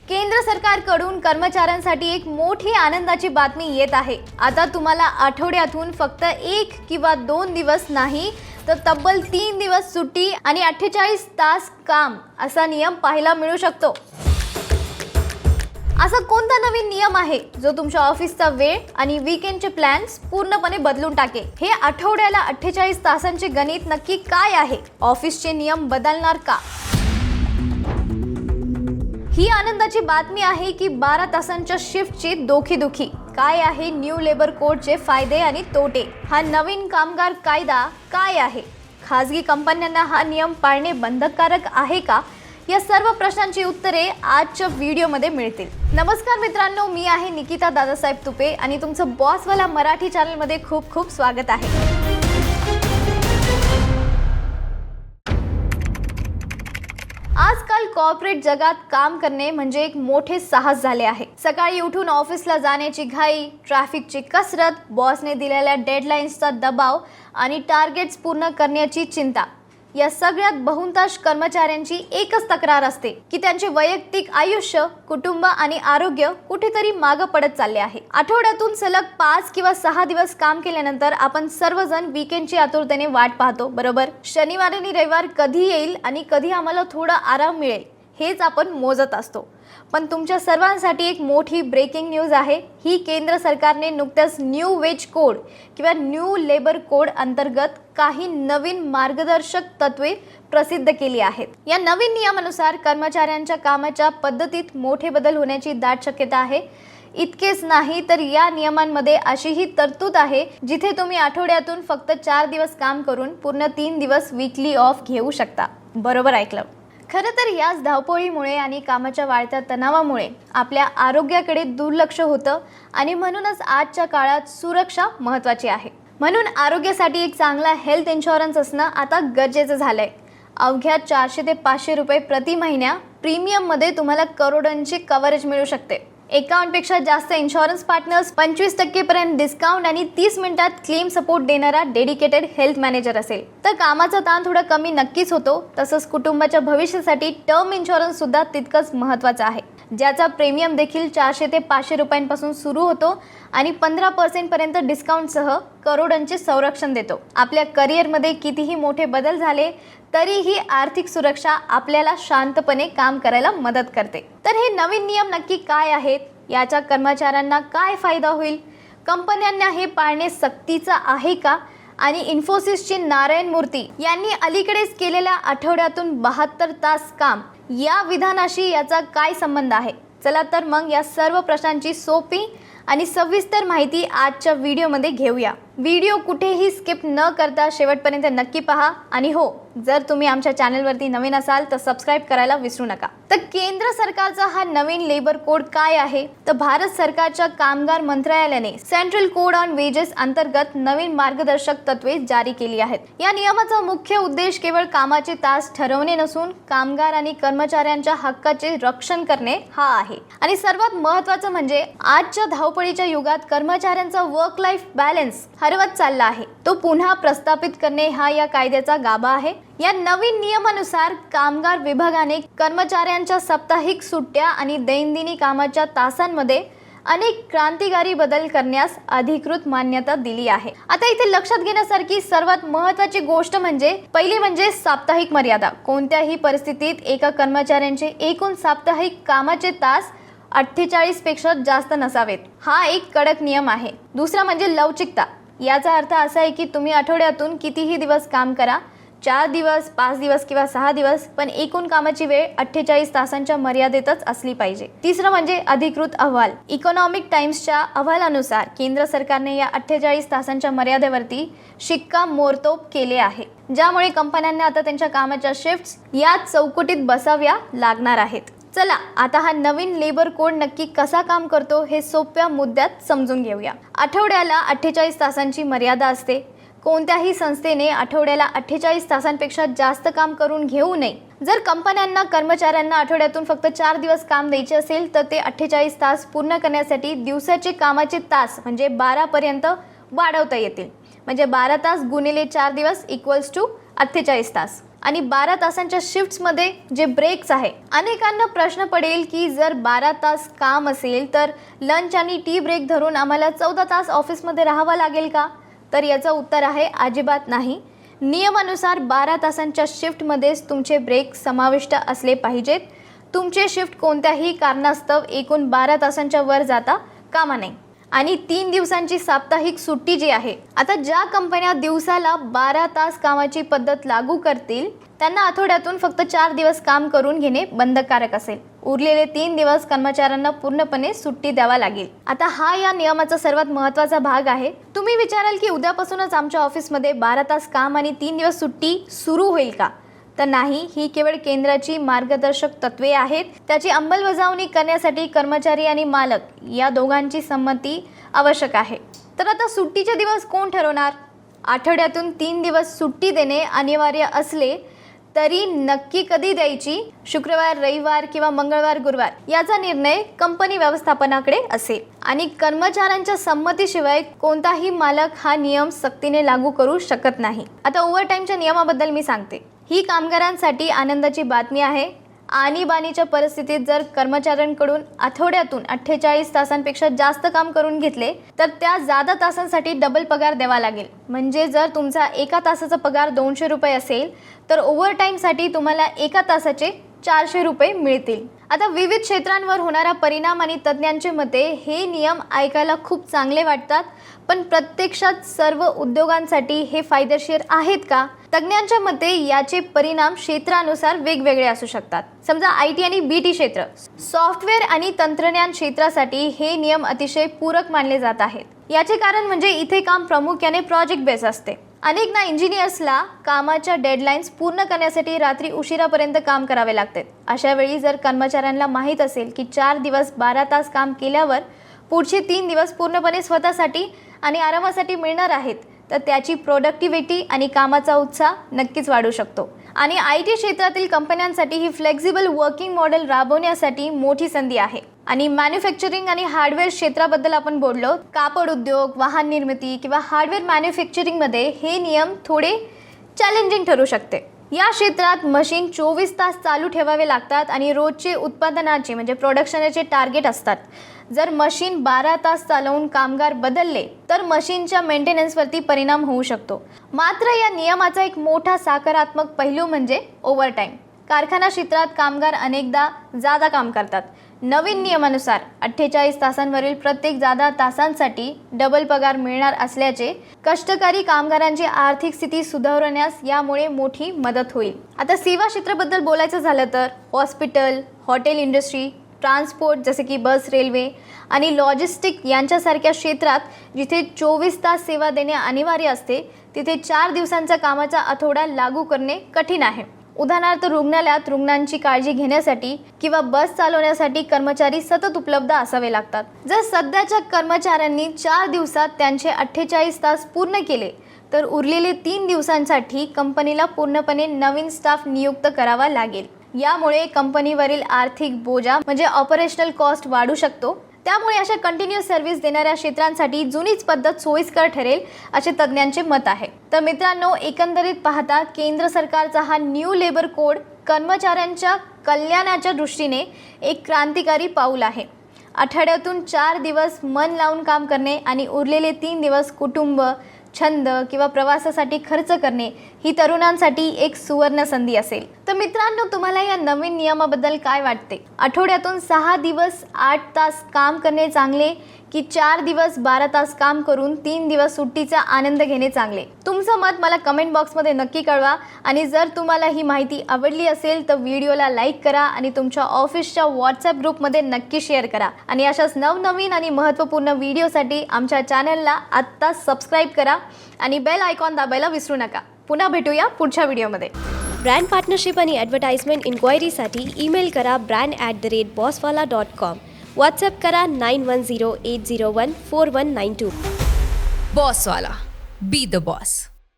केंद्र सरकारकडून कर्मचाऱ्यांसाठी एक मोठी आनंदाची बातमी येत आहे। आता तुम्हाला आठवड्यातून फक्त 1 किंवा 2 दिवस नाही तर तब्बल 3 दिवस सुट्टी आणि 48 तास काम असा नियम पाहायला मिळू शकतो। असा कोणता नवीन नियम आहे जो तुमच्या ऑफिसचा वेळ आणि वीकेंडचे प्लॅन्स पूर्णपणे बदलून टाकेल? हे आठवड्याला 48 तासांचे गणित नक्की काय आहे? ऑफिसचे नियम बदलणार का? ही आनंदाची बातमी आहे की 12 तासांच्या शिफ्टची दोखीदुखी काय आहे? न्यू लेबर कोडचे फायदे आणि तोटे, हा नवीन कामगार कायदा काय आहे? खाजगी कंपन्यांना हा नियम पाळणे बंधनकारक आहे का? या सर्व प्रश्नांची उत्तरे आजच्या व्हिडिओमध्ये मिळतील। नमस्कार मित्रांनो, मी आहे निकिता दादासाहेब तुपे आणि तुमचं बॉसवाला मराठी चॅनलमध्ये खूप खूप स्वागत आहे। आजकाल कॉर्पोरेट जगात काम करणे म्हणजे एक मोठे साहस झाले आहे। सकाळी उठून ऑफिसला जाण्याची घाई, ट्रॅफिकची कसरत, बॉसने दिलेल्या डेडलाईन्सचा दबाव आणि टार्गेट्स पूर्ण करण्याची चिंता, या सगळ्यात बहुतांश कर्मचाऱ्यांची एकच तक्रार असते की त्यांचे वैयक्तिक आयुष्य, कुटुंब आणि आरोग्य कुठेतरी मागे पडत चालले आहे। आठवड्यातून सलग 5 किंवा 6 दिवस काम केल्यानंतर आपण सर्वजण वीकेंडची आतुरतेने वाट पाहतो, बरोबर? शनिवार आणि रविवार कधी येईल आणि कधी आम्हाला थोडा आराम मिळेल हेच आपण मोजत असतो। पण तुमच्या सर्वांसाठी एक मोठी ब्रेकिंग न्यूज आहे। ही केंद्र सरकारने नुकत्याच न्यू वेज कोड किंवा न्यू लेबर कोड अंतर्गत काही नवीन मार्गदर्शक तत्वे प्रसिद्ध केली आहेत। या नवीन नियमानुसार कर्मचाऱ्यांच्या कामाच्या पद्धतीत मोठे बदल होण्याची दाट शक्यता आहे। इतकेच नाही तर या नियमांमध्ये अशीही तरतूद आहे जिथे तुम्ही आठवड्यातून फक्त 4 दिवस काम करून पूर्ण 3 दिवस वीकली ऑफ घेऊ शकता। बरोबर ऐकलं। खरं तर याच धावपळीमुळे आणि कामाच्या वाढत्या तणावामुळे आपल्या आरोग्याकडे दुर्लक्ष होतं आणि म्हणूनच आजच्या काळात सुरक्षा महत्त्वाची आहे। म्हणून आरोग्यासाठी एक चांगला हेल्थ इन्शुरन्स असणं आता गरजेचं झालंय। अवघ्या 400 ते 500 रुपये प्रति महिन्या प्रीमियममध्ये तुम्हाला करोडोंची कव्हरेज मिळू शकते। 51 पेक्षा जास्त इन्शुरन्स पार्टनर्स, 25% पर्यंत डिस्काउंट आणि 30 मिनिटात क्लेम सपोर्ट देणारा डेडिकेटेड हेल्थ मॅनेजर असेल तर कामाचा ताण थोडा कमी नक्कीच होतो। तसंच कुटुंबाच्या भविष्यासाठी टर्म इन्शुरन्स सुद्धा तितकंच महत्त्वाचा आहे, ज्याचा प्रीमियम देखील 400 ते 500 रुपयांपासून सुरू होतो आणि 15% पर्यंत डिस्काउंटसह करोडोंचे संरक्षण देतो। आपल्या करिअरमध्ये कितीही मोठे बदल झाले तरीही आर्थिक सुरक्षा आपल्याला शांतपणे काम करायला मदत करते। तर हे नवीन नियम नक्की काय आहेत? याचा कर्मचाऱ्यांना काय फायदा होईल? कंपन्यांना हे पाळणे सक्तीचं आहे का? आणि इन्फोसिसचे नारायण मूर्ती यांनी अलीकडेच केलेल्या आठवड्यातून 72 तास काम या विधानाशी याचा काय संबंध आहे? चला तर मग या सर्व प्रश्नांची सोपी आणि सविस्तर माहिती आजच्या व्हिडिओमध्ये घेऊया। व्हिडिओ कुठेही स्किप न करता शेवटपर्यंत नक्की पहा आणि हो, जर तुम्ही आमच्या चॅनलवरती नवीन असाल तर सबस्क्राइब करायला विसरू नका। तर केंद्र सरकारचा हा नवीन लेबर कोड काय आहे? तर भारत सरकारच्या कामगार मंत्रालयाने सेंट्रल कोड ऑन वेजेस अंतर्गत नवीन मार्गदर्शक तत्वे जारी केली आहेत। या नियमाचा मुख्य उद्देश केवळ कामाचे तास ठरवणे नसून कामगार आणि कर्मचाऱ्यांच्या हक्काचे रक्षण करणे हा आहे। आणि सर्वात महत्त्वाचं म्हणजे आजच्या धावपळीच्या युगात कर्मचाऱ्यांचा वर्क लाईफ बॅलन्स हरवत चालला आहे, तो पुन्हा प्रस्थापित करणे हा या कायद्याचा गाभा आहे। या नवीन नियमानुसार कामगार विभागाने कर्मचाऱ्यांच्या साप्ताहिक सुट्ट्या आणि दैनंदिन कामाच्या तासांमध्ये अनेक क्रांतिकारी बदल करण्यास अधिकृत मान्यता दिली आहे। आता इथे लक्षात घेण्यासारखी सर्वात महत्त्वाची गोष्ट म्हणजे पहिली म्हणजे साप्ताहिक मर्यादा। कोणत्याही परिस्थितीत एका कर्मचाऱ्यांचे एकूण साप्ताहिक कामाचे तास 48 पेक्षा जास्त नसावेत, हा एक कडक नियम आहे। दुसरा म्हणजे लवचिकता। याचा अर्थ असा आहे की तुम्ही आठवड्यातून कितीही दिवस काम करा, 4 दिवस, 5 दिवस किंवा 6 दिवस, पण एकूण कामाची वेळ 48 तासांच्या मर्यादेतच असली पाहिजे। तिसरं म्हणजे अधिकृत अहवाल। इकॉनॉमिक टाइम्सच्या अहवालानुसार केंद्र सरकारने या 48 तासांच्या मर्यादेवरती शिक्कामोर्तब केले आहे, ज्यामुळे कंपन्यांना आता त्यांच्या कामाच्या शिफ्ट्स या चौकटीत बसाव्या लागणार आहेत। चला आता हा नवीन लेबर कोड नक्की कसा काम करतो हे सोप्या मुद्द्यात समजून घेऊया। आठवड्याला 48 तासांची मर्यादा असते। कोणत्याही संस्थेने आठवड्याला 48 तासांपेक्षा जास्त काम करून घेऊ नये। जर कंपन्यांना कर्मचाऱ्यांना आठवड्यातून फक्त 4 दिवस काम द्यायचे असेल तर ते 48 तास पूर्ण करण्यासाठी दिवसाचे कामाचे तास म्हणजे 12 पर्यंत वाढवता येतील। म्हणजे 12 तास गुणिले 4 दिवस इक्वल्स टू 48 तास। आणि 12 तासांच्या शिफ्ट्समध्ये जे ब्रेक्स आहे. अनेकांना प्रश्न पडेल की जर 12 तास काम असेल तर लंच आणि टी ब्रेक धरून आम्हाला 14 तास ऑफिसमध्ये राहावं लागेल का? तर याचं उत्तर आहे अजिबात नाही. नियमानुसार 12 तासांच्या शिफ्टमध्येच तुमचे ब्रेक समाविष्ट असले पाहिजेत. तुमचे शिफ्ट कोणत्याही कारणास्तव एकूण 12 तासांच्या वर जाता कामा नये. आणि 3 दिवसांची साप्ताहिक सुट्टी जी आहे, आता ज्या कंपन्या दिवसाला 12 तास कामाची पद्धत लागू करतील त्यांना आठवड्यातून फक्त 4 दिवस काम करून घेणे बंधनकारक असेल. उरलेले 3 दिवस कर्मचाऱ्यांना पूर्णपणे सुट्टी द्यावा लागेल. आता हा या नियमाचा सर्वात महत्त्वाचा भाग आहे. तुम्ही विचाराल की उद्यापासूनच आमच्या ऑफिसमध्ये 12 तास काम आणि 3 दिवस सुट्टी सुरू होईल का? तर नाही, ही केवळ केंद्राची मार्गदर्शक तत्त्वे आहेत. त्याची अंमलबजावणी करण्यासाठी कर्मचारी आणि मालक या दोघांची संमती आवश्यक आहे. तर आता सुट्टीचे दिवस कोण ठरवणार? आठवड्यातून 3 दिवस सुट्टी देणे अनिवार्य असले तरी नक्की कधी द्यायची, शुक्रवार, रविवार किंवा मंगळवार, गुरुवार, याचा निर्णय कंपनी व्यवस्थापनाकडे असेल. आणि कर्मचाऱ्यांच्या संमतीशिवाय कोणताही मालक हा नियम सक्तीने लागू करू शकत नाही. आता ओव्हरटाईमच्या नियमाबद्दल मी सांगते. ही कामगारांसाठी आनंदाची बातमी आहे. आणीबाणीच्या परिस्थितीत जर कर्मचाऱ्यांकडून आठवड्यातून 48 तासांपेक्षा जास्त काम करून घेतले तर त्या जादा तासांसाठी डबल पगार द्यावा लागेल. म्हणजे जर तुमचा एका तासाचा पगार 200 रुपये असेल तर ओव्हरटाईमसाठी तुम्हाला एका तासाचे 400 रुपये मिळतील. आता विविध क्षेत्रांवर होणारा परिणाम आणि तज्ज्ञांचे मते हे नियम ऐकायला खूप चांगले वाटतात, पण प्रत्यक्षात सर्व उद्योगांसाठी हे फायदेशीर आहेत का? तज्ज्ञांच्या मते याचे परिणाम क्षेत्रानुसार वेगवेगळे असू शकतात. समजा IT आणि BT क्षेत्र, सॉफ्टवेअर आणि तंत्रज्ञान क्षेत्रासाठी हे नियम अतिशय पूरक मानले जात आहेत. याचे कारण म्हणजे इथे काम प्रामुख्याने प्रोजेक्ट बेस असते. अनेक इंजिनियर्सला कामाच्या डेडलाईन्स पूर्ण करण्यासाठी रात्री उशिरापर्यंत काम करावे लागते. अशा वेळी जर कर्मचाऱ्यांना माहीत असेल की 4 दिवस 12 तास काम केल्यावर पुढचे 3 दिवस पूर्णपणे स्वतःसाठी आणि आरामासाठी मिळणार आहेत तर त्याची प्रोडक्टिव्हिटी आणि कामाचा उत्साह नक्कीच वाढू शकतो. आणि IT क्षेत्रातील कंपन्यांसाठी ही फ्लेक्झिबल वर्किंग मॉडेल राबवण्यासाठी मोठी संधी आहे. आणि मॅन्युफॅक्चरिंग आणि हार्डवेअर क्षेत्राबद्दल आपण बोललो. कापड उद्योग, वाहन निर्मिती किंवा हार्डवेअर मॅन्युफॅक्चरिंगमध्ये हे नियम थोडे चॅलेंजिंग ठरू शकते. या क्षेत्रात मशीन 24 तास चालू ठेवावे लागतात आणि रोजचे उत्पादनाचे म्हणजे प्रोडक्शनचे टार्गेट असतात. जर मशीन 12 तास चालवून कामगार बदलले तर मशीनच्या मेंटेनन्सवरती परिणाम होऊ शकतो. मात्र या नियमाचा एक मोठा सकारात्मक पैलू म्हणजे ओव्हरटाईम. कारखाना क्षेत्रात कामगार अनेकदा जादा काम करतात. नवीन नियमानुसार 48 तासांवरील प्रत्येक जादा तासांसाठी डबल पगार मिळणार असल्याचे कष्टकरी कामगारांची आर्थिक स्थिती सुधारण्यास यामुळे मोठी मदत होईल. आता सेवा क्षेत्राबद्दल बोलायचं झालं तर हॉस्पिटल, हॉटेल इंडस्ट्री, ट्रान्सपोर्ट जसे की बस, रेल्वे आणि लॉजिस्टिक यांच्यासारख्या क्षेत्रात जिथे 24 तास सेवा देणे अनिवार्य असते तिथे 4 दिवसांचा कामाचा आठवडा लागू करणे कठीण आहे. उदाहरणार्थ रुग्णालयात रुग्णांची काळजी घेण्यासाठी किंवा बस चालवण्यासाठी कर्मचारी सतत उपलब्ध असावे लागतात. जर सध्याच्या कर्मचाऱ्यांनी 4 दिवसात त्यांचे 48 तास पूर्ण केले तर उरलेले 3 दिवसांसाठी कंपनीला पूर्णपणे नवीन स्टाफ नियुक्त करावा लागेल. यामुळे कंपनीवरील आर्थिक बोजा म्हणजे ऑपरेशनल कॉस्ट वाढू शकतो. त्यामुळे अशा कंटिन्युअस सर्व्हिस देणाऱ्या क्षेत्रांसाठी जुनीच पद्धत सोयीस्कर ठरेल असे तज्ज्ञांचे मत आहे. तर मित्रांनो, एकंदरीत पाहता केंद्र सरकारचा हा न्यू लेबर कोड कर्मचाऱ्यांच्या कल्याणाच्या दृष्टीने एक क्रांतिकारी पाऊल आहे. आठवड्यातून 4 दिवस मन लावून काम करणे आणि उरलेले 3 दिवस कुटुंब, छंद किंवा प्रवासासाठी खर्च करणे ही तरुणांसाठी एक सुवर्ण संधी असेल. तर मित्रांनो, तुम्हाला या नवीन नियमाबद्दल काय वाटते? आठवड्यातून 6 दिवस 8 तास काम करणे चांगले की 4 दिवस 12 तास काम करून 3 दिवस सुट्टीचा आनंद घेणे चांगले? तुमचं मत मला कमेंट बॉक्समध्ये नक्की कळवा. आणि जर तुम्हाला ही माहिती आवडली असेल तर व्हिडिओला लाईक करा आणि तुमच्या ऑफिसच्या व्हॉट्सॲप ग्रुपमध्ये नक्की शेअर करा. आणि अशाच नवनवीन आणि महत्त्वपूर्ण व्हिडिओसाठी आमच्या चॅनलला आत्ताच सबस्क्राईब करा आणि बेल आयकॉन दाबायला विसरू नका. पुन्हा भेटूया पुढच्या व्हिडिओमध्ये. ब्रँड पार्टनरशिप आणि ॲडव्हर्टाइजमेंट इन्क्वायरीसाठी ईमेल करा brand@bosswala.com. व्हॉट्सॲप करा 9108014192. बॉसवाला. Be the boss.